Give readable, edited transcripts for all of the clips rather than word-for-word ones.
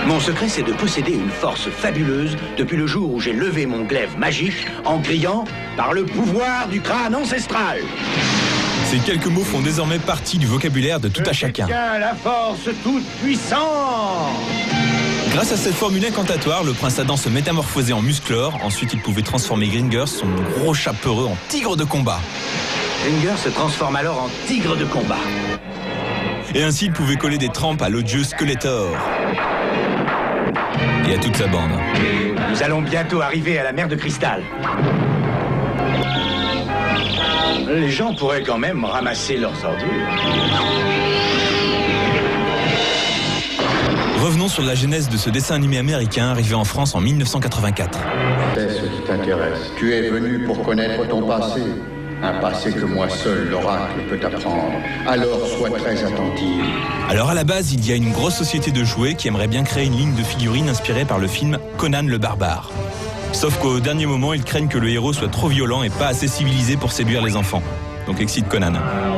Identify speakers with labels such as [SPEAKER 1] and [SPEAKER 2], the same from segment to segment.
[SPEAKER 1] Mon secret, c'est de posséder une force fabuleuse depuis le jour où j'ai levé mon glaive magique en criant « Par le pouvoir du crâne ancestral !»
[SPEAKER 2] Ces quelques mots font désormais partie du vocabulaire de tout un chacun.
[SPEAKER 1] Tiens, la force toute puissante.
[SPEAKER 2] Grâce à cette formule incantatoire, le prince Adam se métamorphosait en Musclor. Ensuite, il pouvait transformer Gringer, son gros chat peureux, en tigre de combat.
[SPEAKER 1] Gringer se transforme alors en tigre de combat.
[SPEAKER 2] Et ainsi, il pouvait coller des trempes à l'odieux Skeletor. Et à toute sa bande.
[SPEAKER 1] Nous allons bientôt arriver à la mer de cristal. Les gens pourraient quand même ramasser leurs ordures.
[SPEAKER 2] Revenons sur la genèse de ce dessin animé américain arrivé en France en 1984.
[SPEAKER 3] C'est ce qui t'intéresse. Tu es venu pour connaître ton passé. Un passé que moi seul, l'oracle, peut apprendre. Alors sois très attentive.
[SPEAKER 2] Alors à la base, il y a une grosse société de jouets qui aimerait bien créer une ligne de figurines inspirée par le film Conan le Barbare. Sauf qu'au dernier moment, ils craignent que le héros soit trop violent et pas assez civilisé pour séduire les enfants. Donc excite Conan.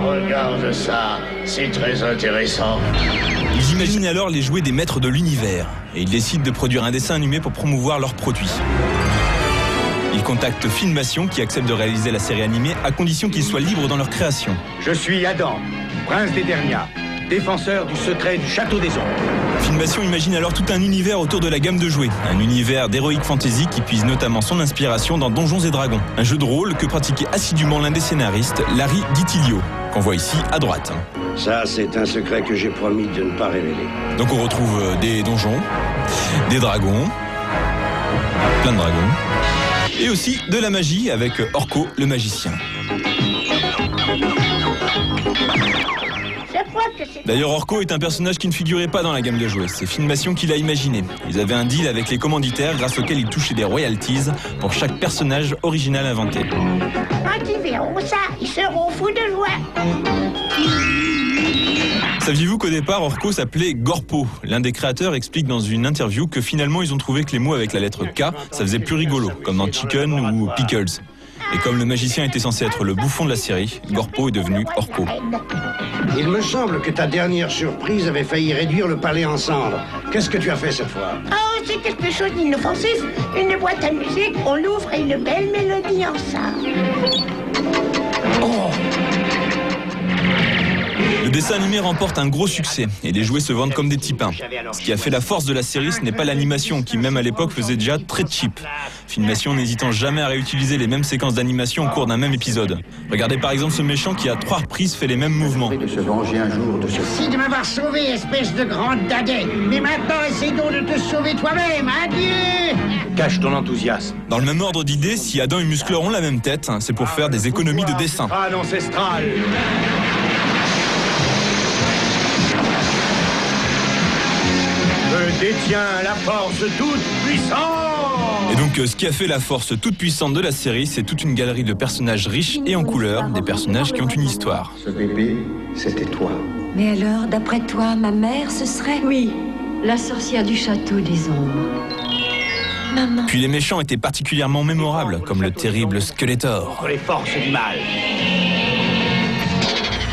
[SPEAKER 4] Regarde ça, c'est très intéressant.
[SPEAKER 2] Ils imaginent alors les jouets des maîtres de l'univers et ils décident de produire un dessin animé pour promouvoir leurs produits. Ils contactent Filmation qui accepte de réaliser la série animée à condition qu'ils soient libres dans leur création.
[SPEAKER 1] Je suis Adam, prince d'Edernia, défenseur du secret du château des ombres.
[SPEAKER 2] Filmation imagine alors tout un univers autour de la gamme de jouets. Un univers d'heroic fantasy qui puise notamment son inspiration dans Donjons et Dragons. Un jeu de rôle que pratiquait assidûment l'un des scénaristes, Larry Ditilio, qu'on voit ici à droite.
[SPEAKER 4] Ça, c'est un secret que j'ai promis de ne pas révéler.
[SPEAKER 2] Donc on retrouve des donjons, des dragons, plein de dragons, et aussi de la magie avec Orko le magicien. D'ailleurs, Orko est un personnage qui ne figurait pas dans la gamme de jouets. C'est Filmation qui l'a imaginé. Ils avaient un deal avec les commanditaires grâce auquel ils touchaient des royalties pour chaque personnage original inventé.
[SPEAKER 5] Quand ils verront ça, ils seront fous de joie.
[SPEAKER 2] Saviez-vous qu'au départ, Orko s'appelait Gorpo? L'un des créateurs explique dans une interview que finalement, ils ont trouvé que les mots avec la lettre K, ça faisait plus rigolo, comme dans Chicken ou Pickles. Et comme le magicien était censé être le bouffon de la série, Gorpo est devenu Orko.
[SPEAKER 4] Il me semble que ta dernière surprise avait failli réduire le palais en cendres. Qu'est-ce que tu as fait cette fois?
[SPEAKER 5] Oh, c'est quelque chose d'inoffensif. Une boîte à musique, on l'ouvre et une belle mélodie en ça.
[SPEAKER 2] Oh! Le dessin animé remporte un gros succès et les jouets se vendent comme des petits pains. Ce qui a fait la force de la série, ce n'est pas l'animation qui, même à l'époque, faisait déjà très cheap. Filmation n'hésitant jamais à réutiliser les mêmes séquences d'animation au cours d'un même épisode. Regardez par exemple ce méchant qui à 3 reprises fait les mêmes mouvements.
[SPEAKER 3] De se venger un jour de ce...
[SPEAKER 5] Merci de m'avoir sauvé, espèce de grande dadais. Mais maintenant, essaie donc de te sauver toi-même. Adieu!
[SPEAKER 1] Cache ton enthousiasme.
[SPEAKER 2] Dans le même ordre d'idées, si Adam et Musclor ont la même tête, c'est pour faire des économies de dessin.
[SPEAKER 1] Crâne ancestral. Je détiens la force toute puissante.
[SPEAKER 2] Et donc ce qui a fait la force toute puissante de la série, c'est toute une galerie de personnages riches et en couleur, des personnages qui ont une histoire.
[SPEAKER 3] Ce bébé, c'était toi.
[SPEAKER 6] Mais alors, d'après toi, ma mère, ce serait...
[SPEAKER 7] Oui, la sorcière du château des ombres.
[SPEAKER 6] Maman.
[SPEAKER 2] Puis les méchants étaient particulièrement mémorables, comme le terrible Skeletor.
[SPEAKER 1] Contre les forces du mal.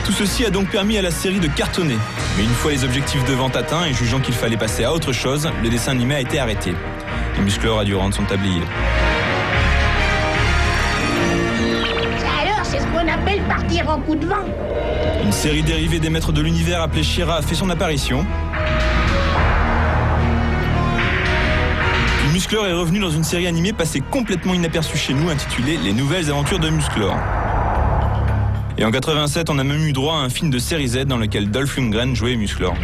[SPEAKER 2] Tout ceci a donc permis à la série de cartonner. Mais une fois les objectifs de vente atteints et jugeant qu'il fallait passer à autre chose, le dessin animé a été arrêté. Et Musclor a dû rendre son tablier.
[SPEAKER 5] Alors, c'est ce qu'on appelle partir en coup de vent.
[SPEAKER 2] Une série dérivée des maîtres de l'univers appelée She-Ra a fait son apparition. Puis Musclor est revenu dans une série animée passée complètement inaperçue chez nous intitulée Les Nouvelles Aventures de Musclor. Et en 87, on a même eu droit à un film de série Z dans lequel Dolph Lundgren jouait Musclor.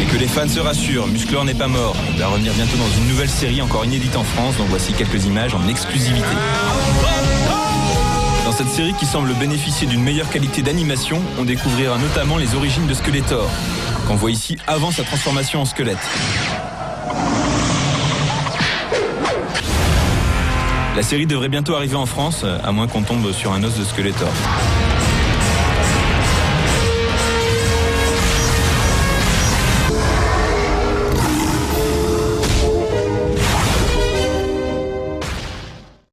[SPEAKER 2] Et que les fans se rassurent, Musclor n'est pas mort. Il va revenir bientôt dans une nouvelle série encore inédite en France, donc voici quelques images en exclusivité. Dans cette série qui semble bénéficier d'une meilleure qualité d'animation, on découvrira notamment les origines de Skeletor, qu'on voit ici avant sa transformation en squelette. La série devrait bientôt arriver en France, à moins qu'on tombe sur un os de Skeletor.